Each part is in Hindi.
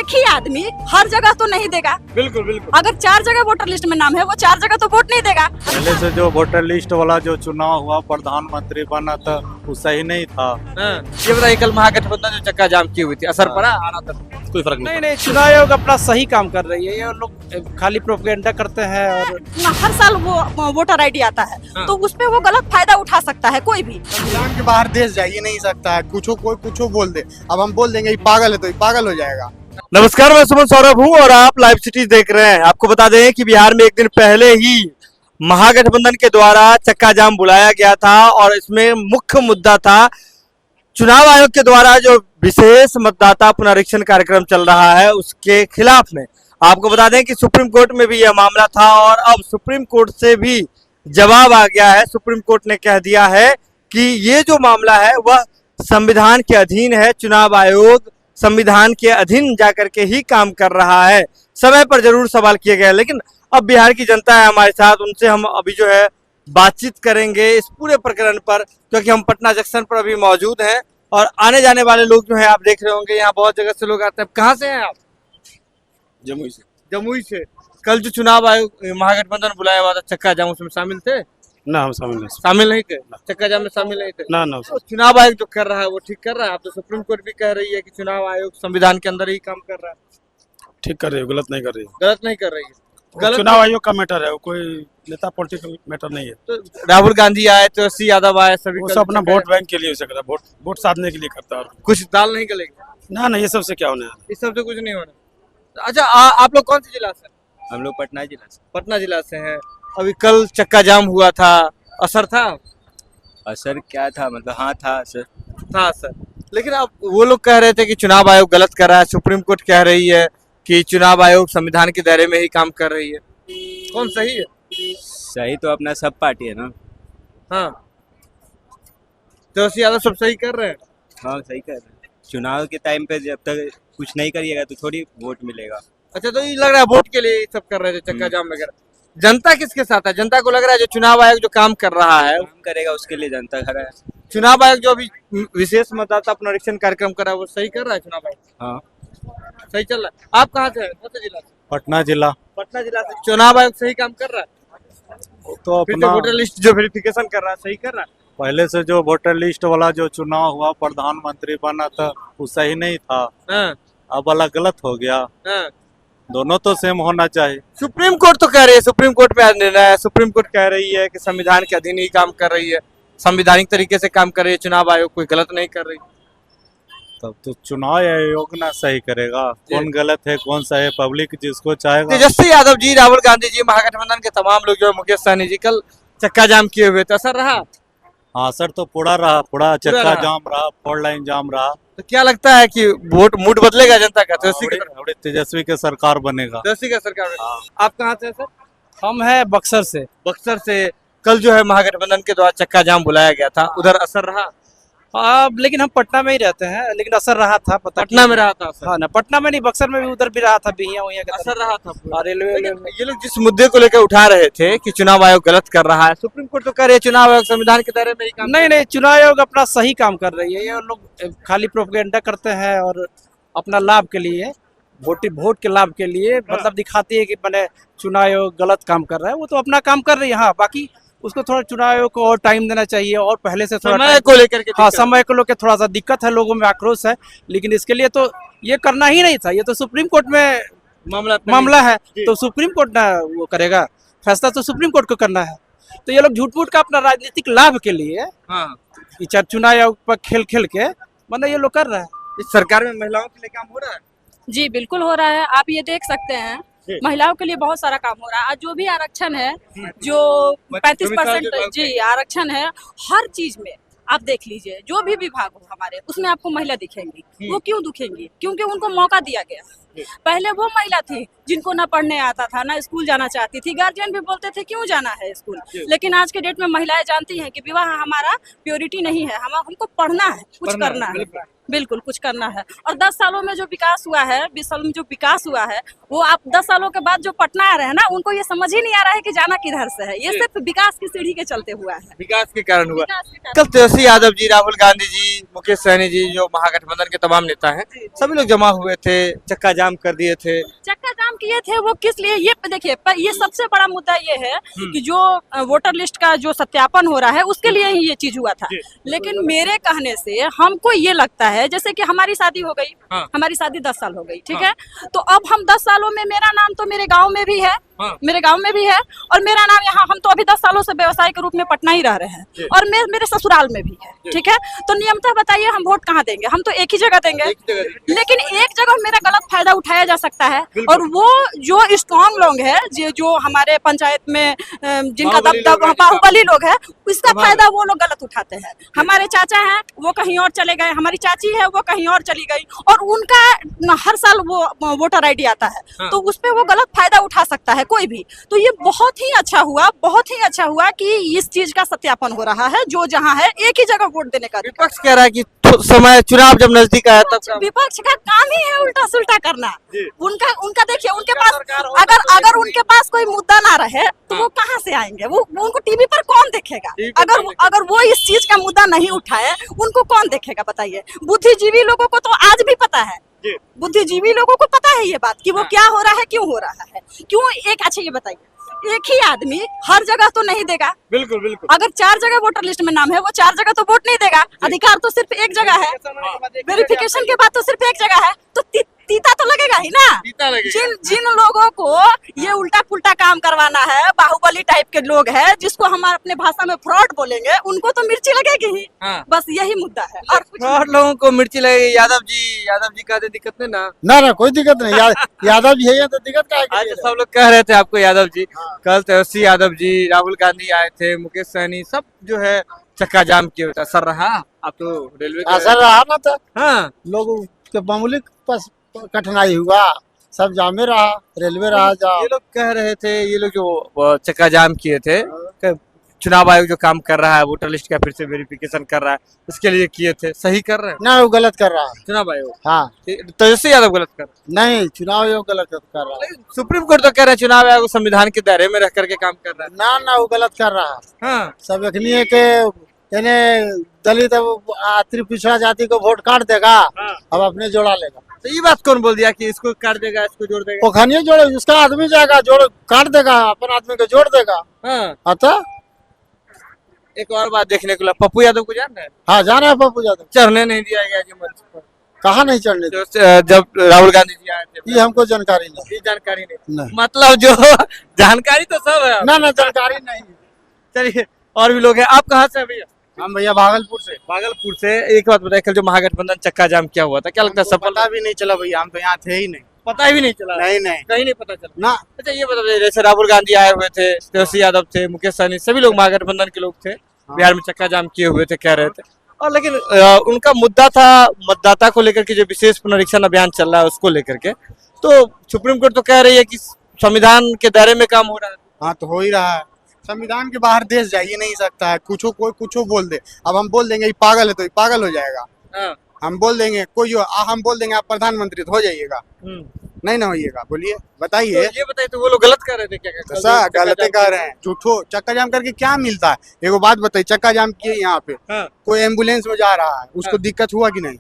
एक ही आदमी हर जगह तो नहीं देगा। बिल्कुल बिल्कुल। अगर 4 जगह वोटर लिस्ट में नाम है, वो 4 जगह तो वोट नहीं देगा। पहले से जो वोटर लिस्ट वाला जो चुनाव हुआ, प्रधानमंत्री बना था, वो सही नहीं था। ये बताइए, कल महागठबंधन जो चक्का जाम की हुई थी, असर पड़ा आना तक? कोई फर्क नहीं। नहीं, चुनाव आयोग अपना सही काम कर रही है। ये लोग खाली प्रोपेगेंडा करते हैं और हर साल वो वोटर आईडी आता है, तो उस पे वो गलत फायदा उठा सकता है कोई भी। संविधान के बाहर देश जाइए नहीं सकता है, कोई कुछ बोल दे। अब हम बोल देंगे ये पागल है तो ये पागल हो जाएगा। नमस्कार, मैं सुमन सौरभ हूँ और आप लाइव सिटी देख रहे हैं। आपको बता दें कि बिहार में एक दिन पहले ही महागठबंधन के द्वारा चक्का जाम बुलाया गया था और इसमें मुख्य मुद्दा था चुनाव आयोग के द्वारा जो विशेष मतदाता पुनरीक्षण कार्यक्रम चल रहा है उसके खिलाफ में। आपको बता दें कि सुप्रीम कोर्ट में भी यह मामला था और अब सुप्रीम कोर्ट से भी जवाब आ गया है। सुप्रीम कोर्ट ने कह दिया है कि ये जो मामला है वह संविधान के अधीन है। चुनाव आयोग संविधान के अधीन जाकर के ही काम कर रहा है। समय पर जरूर सवाल किए गए, लेकिन अब बिहार की जनता है हमारे साथ, उनसे हम अभी जो है बातचीत करेंगे इस पूरे प्रकरण पर, क्योंकि हम पटना जंक्शन पर अभी मौजूद हैं और आने जाने वाले लोग जो है आप देख रहे होंगे, यहाँ बहुत जगह से लोग आते हैं। कहाँ से हैं आप? जमुई से। जमुई से। कल जो चुनाव आयोग महागठबंधन बुलाया हुआ था चक्का जाम, उसमें शामिल थे? ना, हम शामिल नहीं थे, चक्का जाम में शामिल नहीं थे। ना तो चुनाव आयोग जो कर रहा है वो ठीक कर रहा है? आप तो सुप्रीम कोर्ट भी कह रही है कि चुनाव आयोग संविधान के अंदर ही काम कर रहा है। ठीक कर रही है, गलत नहीं कर रही है। गलत नहीं कर रही है। गलत चुनाव आयोग का मैटर है, वो कोई नेता पॉलिटिकल मैटर नहीं है। तो राहुल गांधी आए, तेजस्वी यादव आए, सभी वो सब अपना वोट बैंक के लिए हो सकता है, वोट साधने के लिए करता है। कुछ दाल नहीं गलेगी ना, ये सबसे क्या होना है? इस सब से कुछ नहीं होना। अच्छा, आप लोग कौन से जिला से? हम लोग पटना जिला से। पटना जिला से हैं। अभी कल चक्का जाम हुआ था, असर था? असर क्या था, मतलब हाँ था असर। था असर, लेकिन अब वो लोग कह रहे थे कि चुनाव आयोग गलत कर रहा है। सुप्रीम कोर्ट कह रही है कि चुनाव आयोग संविधान के दायरे में ही काम कर रही है। कौन सही है? सही तो अपना सब पार्टी है ना। हाँ, तेजस्वी यादव सब सही कर रहे हैं। हाँ, सही कर रहे हैं। चुनाव के टाइम पे जब तक कुछ नहीं करिएगा तो थोड़ी वोट मिलेगा। अच्छा, तो ये लग रहा है वोट के लिए ये सब कर रहे थे, चक्का जाम वगैरह। जनता किसके साथ है? जनता को लग रहा है जो चुनाव आयोग जो काम कर रहा है काम करेगा, उसके लिए जनता खड़ा है। चुनाव आयोग जो अभी विशेष मतदाता पुनरीक्षण कार्यक्रम कर रहा है वो सही कर रहा है? चुनाव आयोग हाँ, सही चल रहा है। आप कहाँ से हैं? कौन से जिला से? पटना जिला। पटना जिला से। चुनाव आयोग सही काम कर रहा है? तो फिर अपना तो वोटर लिस्ट जो वेरिफिकेशन कर रहा है सही कर रहा है? पहले से जो वोटर लिस्ट वाला जो चुनाव हुआ, प्रधानमंत्री बना था, वो सही नहीं था। हाँ, अब वाला गलत हो गया। हाँ। दोनों तो सेम होना चाहिए। सुप्रीम कोर्ट तो कह रही है, सुप्रीम कोर्ट में आज निर्णय है, सुप्रीम कोर्ट कह रही है कि संविधान के अधीन ही काम कर रही है, संवैधानिक तरीके से काम कर रही है। चुनाव आयोग कोई गलत नहीं कर रही। तब तो चुनाव आयोग ना सही करेगा, कौन गलत है कौन सही है, पब्लिक जिसको चाहेगा। तेजस्वी यादव जी, राहुल गांधी जी, महागठबंधन के तमाम लोग जो है, मुकेश सहनी जी, कल चक्का जाम किए हुए थे, असर रहा? हाँ सर, तो पूरा रहा, पूरा चक्का रहा। जाम रहा, 4 लाइन जाम रहा। तो क्या लगता है कि वोट मूड बदलेगा जनता का? तेजस्वी के सरकार बनेगा। तेजस्वी का सरकार। आप कहाँ से हैं सर? हम है बक्सर से। बक्सर से। कल जो है महागठबंधन के द्वारा चक्का जाम बुलाया गया था, उधर असर रहा? लेकिन हम पटना में ही रहते हैं, लेकिन असर रहा था। पटना में रहा था असर? हाँ ना, पटना में नहीं, बक्सर में भी उधर भी रहा था, बिहिया असर रहा था। रेलवे ये लोग जिस मुद्दे को लेकर उठा रहे थे कि चुनाव आयोग गलत कर रहा है, सुप्रीम कोर्ट तो कह रही है चुनाव आयोग संविधान के दायरे में ही काम। नहीं, चुनाव आयोग अपना सही काम कर रही है। ये लोग खाली प्रोपेगेंडा करते हैं और अपना लाभ के लिए, वोट के लाभ के लिए मतलब दिखाती है कि मैंने चुनाव आयोग गलत काम कर रहा है। वो तो अपना काम कर रही है। हाँ, बाकी उसको थोड़ा चुनाव आयोग को और टाइम देना चाहिए और पहले से थोड़ा समय को लेकर के। हाँ, समय को लेकर थोड़ा सा दिक्कत है, लोगों में आक्रोश है, लेकिन इसके लिए तो ये करना ही नहीं था। ये तो सुप्रीम कोर्ट में मामला है, तो सुप्रीम कोर्ट ना वो करेगा फैसला, तो सुप्रीम कोर्ट को करना है। तो ये लोग झूठ मूठ का अपना राजनीतिक लाभ के लिए चुनाव आयोग पर खेल के मतलब ये लोग कर रहा है। इस सरकार में महिलाओं के लिए काम हो रहा है? जी बिल्कुल हो रहा है। आप ये देख सकते हैं, महिलाओं के लिए बहुत सारा काम हो रहा है। आज जो भी आरक्षण है, जो 35% जी आरक्षण है, हर चीज में आप देख लीजिए, जो भी विभाग हो हमारे, उसमें आपको महिला दिखेंगी। वो क्यों दिखेंगी? क्योंकि उनको मौका दिया गया। पहले वो महिला थी जिनको ना पढ़ने आता था, ना स्कूल जाना चाहती थी, गार्जियन भी बोलते थे क्यों जाना है स्कूल। लेकिन आज के डेट में महिलाएं जानती हैं कि विवाह हमारा प्योरिटी नहीं है, हमको पढ़ना है, कुछ करना है। बिल्कुल कुछ करना है। और 10 सालों में जो विकास हुआ है, 20 सालों में जो विकास हुआ है, वो आप 10 सालों के बाद जो पटना आ रहे हैं ना, उनको ये समझ ही नहीं आ रहा है कि जाना किधर से है। ये सिर्फ विकास की सीढ़ी के चलते हुआ है। विकास के कारण हुआ। विकास के कारण। कल तेजस्वी यादव जी, राहुल गांधी जी, मुकेश सहनी जी, जो महागठबंधन के तमाम नेता हैं, सभी लोग जमा हुए थे, चक्का जाम कर दिए थे। चक्का जाम किए थे वो किस लिए? ये देखिए, ये सबसे बड़ा मुद्दा ये है कि जो वोटर लिस्ट का जो सत्यापन हो रहा है, उसके लिए ही ये चीज हुआ था। लेकिन मेरे कहने से हमको ये लगता है, जैसे कि हमारी शादी हो गई, हमारी शादी 10 साल हो गई, ठीक है, तो अब हम 10 सालों में मेरा नाम तो मेरे गांव में भी है, मेरे गांव में भी है, और मेरा नाम यहाँ, हम तो अभी 10 सालों से व्यवसाय के रूप में पटना ही रह रहे हैं, और मेरे ससुराल में भी है, ठीक है। तो नियमतः बताइए हम वोट कहाँ देंगे? हम तो एक ही जगह देंगे। लेकिन एक जगह मेरा गलत फायदा उठाया जा सकता है, और वो जो स्ट्रॉन्ग लोग है, जो हमारे पंचायत में जिनका दबदबा, बाहुबली लोग है, इसका फायदा वो लोग गलत उठाते हैं। हमारे चाचा हैं, वो कहीं और चले गए, हमारी चाची है, वो कहीं और चली गई, और उनका हर साल वो वोटर ID आता है, तो उस पर वो गलत फायदा उठा सकता है कोई भी। तो ये बहुत ही अच्छा हुआ, बहुत ही अच्छा हुआ कि इस चीज का सत्यापन हो रहा है। जो जहाँ है एक ही जगह वोट देने का। विपक्ष कह रहा है कि समय चुनाव जब नजदीक आया तब विपक्ष का काम ही है उल्टा सुल्टा करना। उनका देखिए, उनके पास अगर उनके पास कोई मुद्दा ना रहे तो वो कहाँ से आएंगे? वो उनको टीवी पर कौन देखेगा? अगर वो इस चीज का मुद्दा नहीं उठाए, उनको कौन देखेगा बताइए? बुद्धिजीवी लोगों को तो आज भी पता है, बुद्धिजीवी लोगों को पता है ये बात कि वो क्या हो रहा है, क्यों हो रहा है, क्यों एक। अच्छा ये बताइए, एक ही आदमी हर जगह तो नहीं देगा। बिल्कुल बिल्कुल। अगर 4 जगह वोटर लिस्ट में नाम है, वो 4 जगह तो वोट नहीं देगा। अधिकार तो सिर्फ एक जगह है, वेरिफिकेशन के बाद तो सिर्फ एक जगह है, तो तीता तो लगेगा ही ना। जिन लोगों को ये उल्टा पुल्टा काम करवाना है, बाहुबली टाइप के लोग हैं, जिसको हम अपने भाषा में फ्रॉड बोलेंगे, उनको तो मिर्ची लगेगी ही। बस यही मुद्दा है। और फ्रॉड लोगों को मिर्ची लगेगी। यादव जी कहते दिक्कत नहीं ना? ना कोई दिक्कत नहीं। यादव जी है तो दिक्कत क्या है? आज तो सब लोग कह रहे थे आपको यादव जी। कल तेजस्वी यादव जी, राहुल गांधी आए थे, मुकेश सहनी, सब जो है चक्का जाम किए हुए। असर रहा? आप तो रेलवे असर रहा ना, तो हाँ, लोगों के मामूली कठिनाई हुआ, सब जामे रहा, रेलवे रहा। ये लोग कह रहे थे, ये लोग जो चक्का जाम किए थे, चुनाव आयोग जो काम कर रहा है, वोटर लिस्ट का फिर से वेरिफिकेशन कर रहा है, उसके लिए किए थे, सही कर रहे हैं ना? वो गलत कर रहा है चुनाव आयोग। हाँ, तेजस्वी यादव गलत कर रहा है? नहीं, चुनाव आयोग गलत कर रहा है। सुप्रीम कोर्ट तो कह रहे हैं चुनाव आयोग संविधान के दायरे में रह करके काम कर रहा है। ना वो गलत कर रहा है। हाँ, सब एखनी है के दलित अति पिछड़ा जाति को वोट काट देगा, अब अपने जोड़ा लेगा। तो ये बात कौन बोल दिया कि इसको काट देगा, इसको जोड़ देगा? वो खनिया जोड़े, उसका आदमी जाएगा, जोड़ काट देगा, अपन आदमी को जोड़ देगा। हाँ। अतः एक और बात देखने को, पप्पू यादव को जान रहे हैं? हाँ, जाना है पप्पू यादव। चढ़ने नहीं दिया गया जी मंच पर। कहाँ नहीं चढ़ने दिया? जब राहुल गांधी जी आए थे। ये हमको जानकारी नहीं। ये जानकारी नहीं। नहीं। मतलब जो जानकारी तो सब है। ना जानकारी नहीं। चलिए, और भी लोग हैं। आप कहाँ से हैं भैया? हम भैया भागलपुर से। भागलपुर से। एक बात बताइए, कल जो महागठबंधन चक्का जाम क्या हुआ था, क्या लगता है सफल? पता भी नहीं चला भैया, हम तो यहाँ थे ही नहीं। पता भी नहीं चला? नहीं कहीं नहीं पता चला ना। अच्छा ये बताइए, जैसे राहुल गांधी आए हुए थे, तेजस्वी यादव थे, मुकेश सहनी, सभी लोग महागठबंधन के लोग थे, बिहार में चक्का जाम किए हुए थे, कह रहे थे, और लेकिन उनका मुद्दा था मतदाता को लेकर के, जो विशेष पुनरीक्षण अभियान चल रहा है उसको लेकर के। तो सुप्रीम कोर्ट तो कह रही है कि संविधान के दायरे में काम हो रहा है। हाँ, तो हो ही रहा है। संविधान के बाहर देश जा ही नहीं सकता है। कोई कुछ बोल दे, अब हम बोल देंगे ये पागल है तो ये पागल हो जाएगा। हम बोल देंगे हम बोल देंगे आप प्रधानमंत्री तो हो जाइएगा, नहीं ना होइएगा। बोलिए, बताइए। तो ये बताइए, तो वो लोग गलत कर रहे थे क्या? ऐसा गलत कह रहे हैं, झूठो। चक्का जाम करके क्या मिलता है? एगो बात बताइए, चक्का जाम किए यहाँ पे, कोई एम्बुलेंस में जा रहा है, उसको दिक्कत हुआ कि नहीं?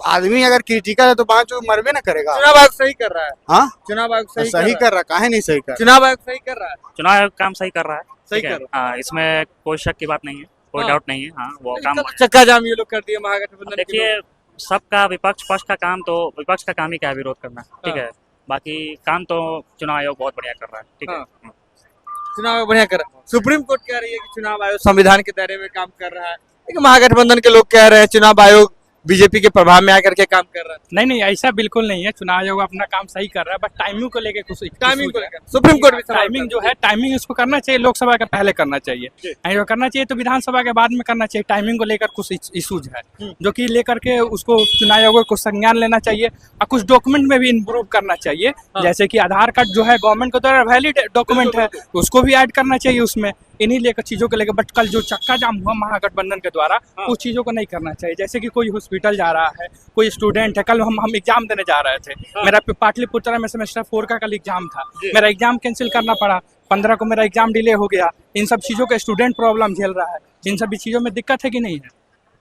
आदमी अगर क्रिटिकल है तो वहाँ जो मरबे ना करेगा। चुनाव आयोग सही कर रहा है। हाँ, चुनाव आयोग सही कर रहा है। काहे नहीं सही कर? चुनाव आयोग सही कर रहा है। चुनाव आयोग काम सही कर रहा है। सही ठीक है? कर रहा हाँ, इसमें कोई शक की बात नहीं है, कोई डाउट नहीं है। हाँ, वो काम चक्का जाम ये लोग कर दिए महागठबंधन के देखिए, लोग। सबका विपक्ष पक्ष का काम, तो विपक्ष का काम ही क्या है, विरोध करना। ठीक है, बाकी काम तो चुनाव आयोग बहुत बढ़िया कर रहा है। ठीक है, चुनाव आयोग बढ़िया कर रहा है। सुप्रीम कोर्ट कह रही है कि चुनाव आयोग संविधान के दायरे में काम कर रहा है, लेकिन महागठबंधन के लोग कह रहे हैं चुनाव आयोग बीजेपी के प्रभाव में आकर के काम कर रहा है। नहीं, ऐसा बिल्कुल नहीं है। चुनाव आयोग अपना काम सही कर रहा है, बस टाइमिंग को लेके कुछ टाइमिंग को लेकर सुप्रीम कोर्ट भी टाइमिंग जो है, टाइमिंग इसको करना चाहिए, लोकसभा का पहले करना चाहिए, अगर करना चाहिए तो विधानसभा के बाद में करना चाहिए। टाइमिंग को लेकर कुछ इशूज है जो कि लेकर के उसको चुनाव आयोग को संज्ञान लेना चाहिए, और कुछ डॉक्यूमेंट में भी इम्प्रूव करना चाहिए। जैसे कि आधार कार्ड जो है गवर्नमेंट के द्वारा वैलिड डॉक्यूमेंट है, उसको भी ऐड करना चाहिए उसमें। इन्हीं लेकर चीजों को लेकर। बट कल जो चक्का जाम हुआ महागठबंधन के द्वारा, उस चीजों को नहीं करना चाहिए। जैसे कि कोई हॉस्पिटल जा रहा है, कोई स्टूडेंट है, कल हम एग्जाम देने जा रहे थे, मेरा पाटलिपुत्र में सेमेस्टर 4 का कल एग्जाम था, मेरा एग्जाम कैंसिल करना पड़ा, 15 को मेरा एग्जाम डिले हो गया। इन सब चीजों का स्टूडेंट प्रॉब्लम झेल रहा है, इन सभी चीजों में दिक्कत है कि नहीं है,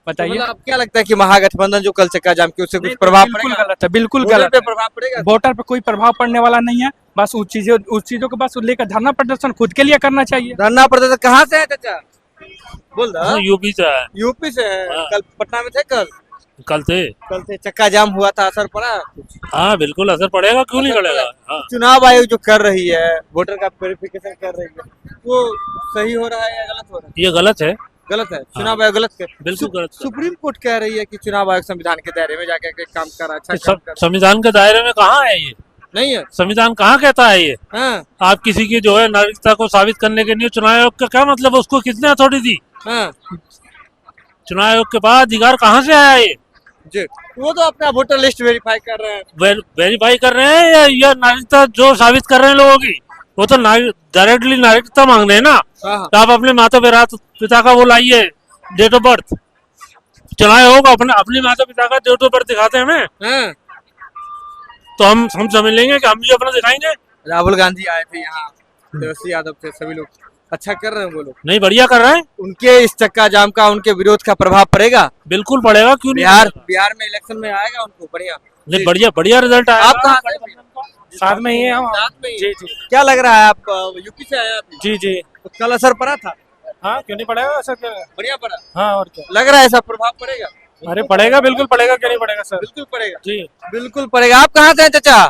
बताइए। मतलब अब क्या लगता है कि महागठबंधन जो कल चक्का जाम की उससे कुछ प्रभाव बिल्कुल पड़ेगा? गलत है, बिल्कुल वोटर गलत पे है। प्रभाव पड़ेगा? वोटर पे कोई प्रभाव पड़ने वाला नहीं है। बस उस चीजों को बस लेकर धरना प्रदर्शन खुद के लिए करना चाहिए। धरना प्रदर्शन कहाँ से है चाचा? बोल रहा यूपी से है। यूपी से है। हाँ। कल पटना में थे, कल थे चक्का जाम हुआ था, असर पड़ा? हाँ बिल्कुल असर पड़ेगा, क्यों नहीं पड़ेगा। हाँ। चुनाव आयोग जो कर रही है, वोटर का वेरिफिकेशन कर रही है, वो सही हो रहा है या गलत हो रहा है? ये गलत है, गलत है। चुनाव आयोग गलत कर, बिल्कुल गलत है। सुप्रीम कोर्ट कह रही है कि चुनाव आयोग संविधान के दायरे में जाकर के काम कर रहा है, अच्छा काम कर संविधान के दायरे में कहाँ है ये? नहीं है। संविधान कहाँ कहता है ये? हाँ आप किसी की जो है नागरिकता को साबित करने के लिए चुनाव आयोग का क्या मतलब है? उसको किसने अथॉरिटी दी? हाँ चुनाव आयोग के पास अधिकार कहाँ से आया ये? जी, वो तो अपना वोटर लिस्ट वेरीफाई कर रहे हैं। वेरीफाई कर रहे हैं या नागरिकता जो साबित कर रहे हैं लोगों की? वो तो डायरेक्टली नागरिकता मांग रहे हैं ना। हाँ। तो आप अपने माता पिता का वो लाइए, डेट ऑफ बर्थ। चुनाव आयोग अपने माता पिता का डेट ऑफ बर्थ दिखाते हैं हमें, हाँ। तो हम समझ लेंगे कि हम भी अपना दिखाएंगे। राहुल गांधी आए थे यहाँ, तेजस्वी यादव थे, सभी लोग अच्छा कर रहे हैं वो लोग। नहीं, बढ़िया कर रहे हैं। उनके इस चक्का जाम का उनके विरोध का प्रभाव पड़ेगा? बिल्कुल पड़ेगा, क्यों नहीं? बिहार में इलेक्शन में आएगा उनको बढ़िया? नहीं, बढ़िया रिजल्ट आया। आप कहाँ से? साथ में ही है हम। साथ में ही? जी जी क्या लग रहा है, आप यूपी से आए? आप जी जी। तो कल असर पड़ा था? हाँ, क्यों नहीं पड़ेगा सर? बढ़िया पड़ा। हाँ, और क्या। लग रहा है ऐसा प्रभाव पड़ेगा? अरे पड़ेगा, बिल्कुल पड़ेगा, क्यों नहीं पड़ेगा सर? बिल्कुल पड़ेगा जी बिल्कुल पड़ेगा। आप कहाँ से हैं चाचा?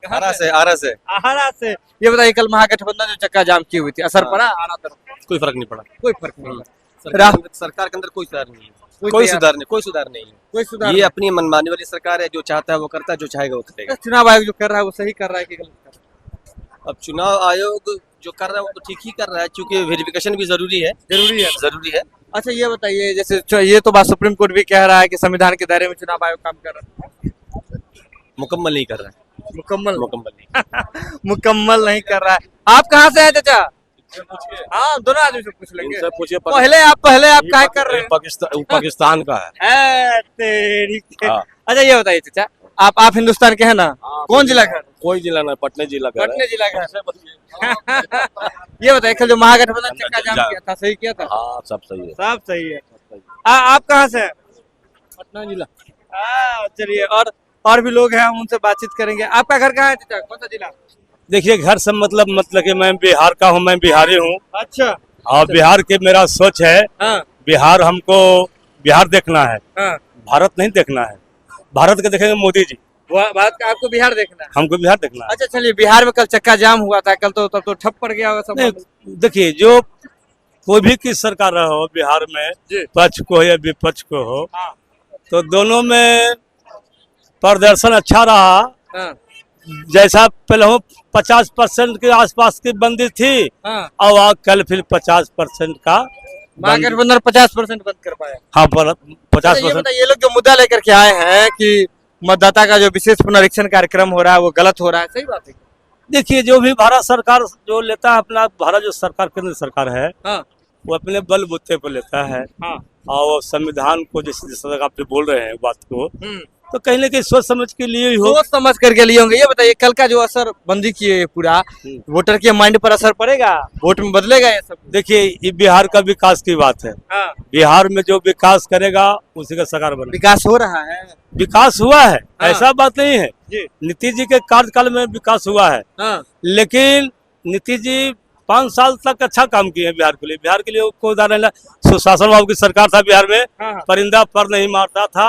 आरा से आहारा से। ये बताइए, कल महागठबंधन जो चक्का जाम की हुई थी, असर पड़ा आरा तरफ? कोई फर्क नहीं पड़ा। कोई फर्क नहीं पड़ा। सरकार के अंदर कोई सुधार नहीं है, कोई कोई सुधार नहीं है। कोई सुधार ये नहीं। अपनी मनमानी वाली सरकार है, जो चाहता है वो करता है, जो चाहेगा वो करेगा। चुनाव आयोग जो कर रहा है वो सही कर रहा है कि गलत कर रहा है? अब चुनाव आयोग जो कर रहा है वो तो ठीक ही कर रहा है, क्योंकि वेरिफिकेशन भी जरूरी है। जरूरी है। अच्छा ये बताइए, जैसे ये तो बात सुप्रीम कोर्ट भी कह रहा है कि संविधान के दायरे में चुनाव आयोग काम कर रहा है, मुकम्मल नहीं कर रहा है। मुकम्मल नहीं। मुकम्मल नहीं कर रहा है। आप कहाँ से हैं चाचा? हाँ, दोनों आदमी से पूछ लेंगे। पूछिए। पहले आप क्या कर रहे हैं? पाकिस्तान का है। तेरी के। हाँ। अच्छा ये बताइए चाचा, आप हिंदुस्तान के हैं ना? कौन जिला का? कोई जिला ना, पटना जिला का है। पटना जिला का है। ये बताइए, कल जो महागठबंधन चक्का जाम किया था, सही किया था? हाँ, सब सही है। सब सही है। आप कहाँ से हैं? पटना जिला। चलिए, और भी लोग हैं, हम उनसे बातचीत करेंगे। आपका घर कहाँ है चाचा? कौन सा जिला? देखिए, घर सब मतलब कि मैं बिहार का हूँ, मैं बिहारी हूँ। अच्छा। और बिहार के मेरा सोच है, हाँ हमको बिहार देखना है, हाँ। भारत नहीं देखना है। भारत के देखेंगे मोदी जी, भारत का आपको बिहार देखना है? हमको बिहार देखना है। अच्छा चलिए, बिहार में कल चक्का जाम हुआ था, कल तो तब तो ठप पड़ गया होगा सब। नहीं, देखिए, जो कोई भी किस सरकार रहा हो बिहार में, पक्ष को हो या विपक्ष को हो, तो दोनों में प्रदर्शन अच्छा रहा। हाँ। जैसा पहले 50% के आसपास की बंदी थी, हाँ। और कल फिर 50% का महागठबंधन 50% बंद कर पाया। हाँ, 50%। ये लोग जो मुद्दा लेकर के आए हैं कि मतदाता का जो विशेष पुनरीक्षण कार्यक्रम हो रहा है वो गलत हो रहा है, सही बात है? देखिए, जो भी भारत सरकार जो लेता है अपना, भारत जो सरकार केंद्र सरकार है, हाँ। वो अपने बलबूते पर लेता है। हाँ। और वो संविधान को जिस तरह आप बोल रहे हैं बात को, तो कहीं ना कहीं सोच समझ के लिए ही हो। सोच समझ करके लिए होंगे। ये बताइए, कल का जो असर बंदी किए पूरा, वोटर के माइंड पर असर पड़ेगा? वोट में बदलेगा ये सब? देखिए, ये बिहार का विकास की बात है। हाँ। बिहार में जो विकास करेगा उसी का सरकार बनेगा। विकास हो रहा है? विकास हुआ है, हाँ। ऐसा बात नहीं है। नीतीश जी के कार्यकाल में विकास हुआ है। हाँ। लेकिन नीतीश जी 5 साल तक अच्छा काम किए हैं बिहार के लिए। बिहार के लिए कोई उदाहरण, सुशासन बाबू की सरकार था बिहार में, परिंदा पर नहीं मारता था।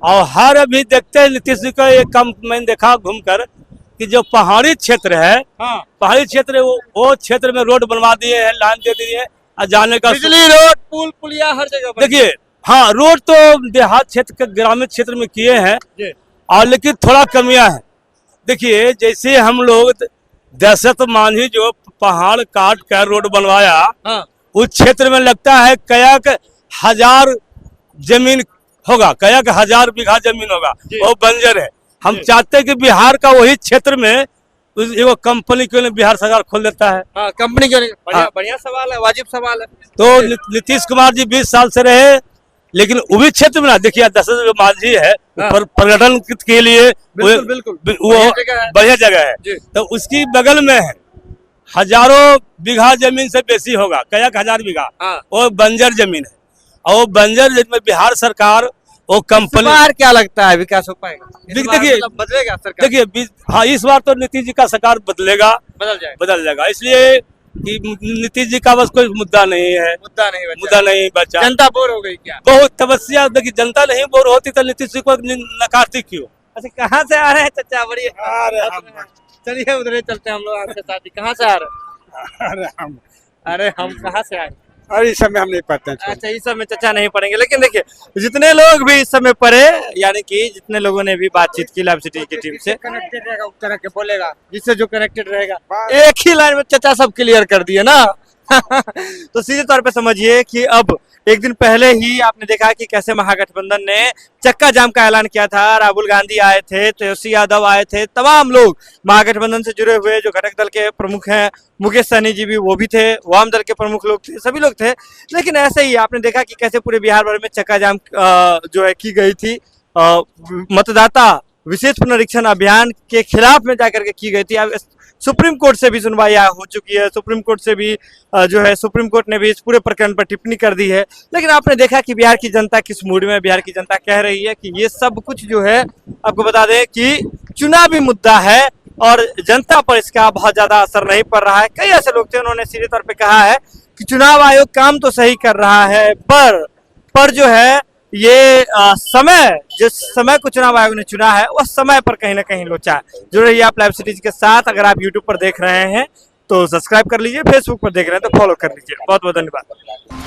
और हर अभी देखते हैं नीतीश जी का एक काम मैंने देखा घूमकर, कि जो पहाड़ी क्षेत्र है, पहाड़ी क्षेत्र, वो क्षेत्र में रोड बनवा दिए हैं, लाइन दे दिए हैं, और जाने का बिजली, रोड, पुल पुलिया हर जगह। देखिए, हाँ, रोड तो देहात क्षेत्र के, ग्रामीण क्षेत्र में किए हैं, और लेकिन थोड़ा कमियां हैं। देखिए, जैसे हम लोग दहशत मांझी जो पहाड़ काट कर रोड बनवाया, उस क्षेत्र में लगता है कयाक 1000 जमीन होगा, कयाक 1000 बीघा जमीन होगा, वो बंजर है। हम चाहते हैं कि बिहार का वही क्षेत्र में एगो कंपनी क्यों नहीं बिहार सरकार खोल देता है? हाँ, कंपनी क्यों नहीं? बढ़िया हाँ। बढ़िया सवाल है, वाजिब सवाल है। तो नीतीश कुमार जी 20 साल से रहे, लेकिन वो भी क्षेत्र में ना देखिए, दशरथ जो मांझी है पर्यटन के लिए बिल्कुल, बिल्कुल। वो बढ़िया जगह है। बढ़िया जगह है। जी। तो उसकी बगल में है, हजारों बीघा जमीन से बेसी होगा, कई हजार बीघा, हाँ। वो बंजर जमीन है। और वो बंजर जमीन में बिहार सरकार वो इस कंपनी बार क्या लगता है विकास हो पाएगा? इस बार देखिए, मतलब बदलेगा सरकार? देखिए हाँ, इस बार तो नीतीश जी का सरकार बदलेगा, बदल जाएगा, इसलिए कि नीतीश जी का बस कोई मुद्दा नहीं है, मुद्दा नहीं बचा। जनता बोर हो गई क्या? बहुत तपस्या, देखिए जनता नहीं बोर होती तो नीतीश जी को नकारती क्यों? अच्छा, कहाँ से आ रहे हैं चाचा? बड़ी चलिए उधर चलते हैं हम लोग आपके साथ ही। कहाँ से आ रहे हैं? अरे हम कहाँ से आए? और इस समय हम नहीं पढ़ते हैं। अच्छा, इस समय चर्चा नहीं पड़ेंगे, लेकिन देखिए जितने लोग भी इस समय पढ़े, यानी कि जितने लोगों ने भी बातचीत की लाइव सिटी की टीम से, कनेक्टेड रहेगा उस तरह के बोलेगा। जिससे जो कनेक्टेड रहेगा, एक ही लाइन में चर्चा सब क्लियर कर दिए ना। तो सीधे तौर पे समझिए कि अब एक दिन पहले ही आपने देखा कि कैसे महागठबंधन ने चक्का जाम का ऐलान किया था। राहुल गांधी आए थे, तेजस्वी यादव आए थे, तमाम लोग महागठबंधन से जुड़े हुए जो घटक दल के प्रमुख हैं, मुकेश सहनी जी भी वो भी थे, वाम दल के प्रमुख लोग थे, सभी लोग थे। लेकिन ऐसे ही आपने देखा कि कैसे पूरे बिहार भर में चक्का जाम जो है की गई थी। मतदाता विशेष पुनरीक्षण अभियान के खिलाफ में जाकर के की गई थी। अब सुप्रीम कोर्ट से भी सुनवाई हो चुकी है, सुप्रीम कोर्ट से भी जो है सुप्रीम कोर्ट ने भी इस पूरे प्रकरण पर टिप्पणी कर दी है। लेकिन आपने देखा कि बिहार की जनता किस मूड में है। बिहार की जनता कह रही है कि ये सब कुछ जो है, आपको बता दें कि चुनावी मुद्दा है और जनता पर इसका बहुत ज्यादा असर नहीं पड़ रहा है। कई ऐसे लोग थे, उन्होंने सीधे तौर पर कहा है कि चुनाव आयोग काम तो सही कर रहा है, पर जो है ये समय, जिस समय को चुनाव आयोग ने चुना है उस समय पर कहीं ना कहीं लोचा है। जुड़ रहिए आप लाइव सिटीज के साथ। अगर आप यूट्यूब पर देख रहे हैं तो सब्सक्राइब कर लीजिए, फेसबुक पर देख रहे हैं तो फॉलो कर लीजिए। बहुत बहुत धन्यवाद।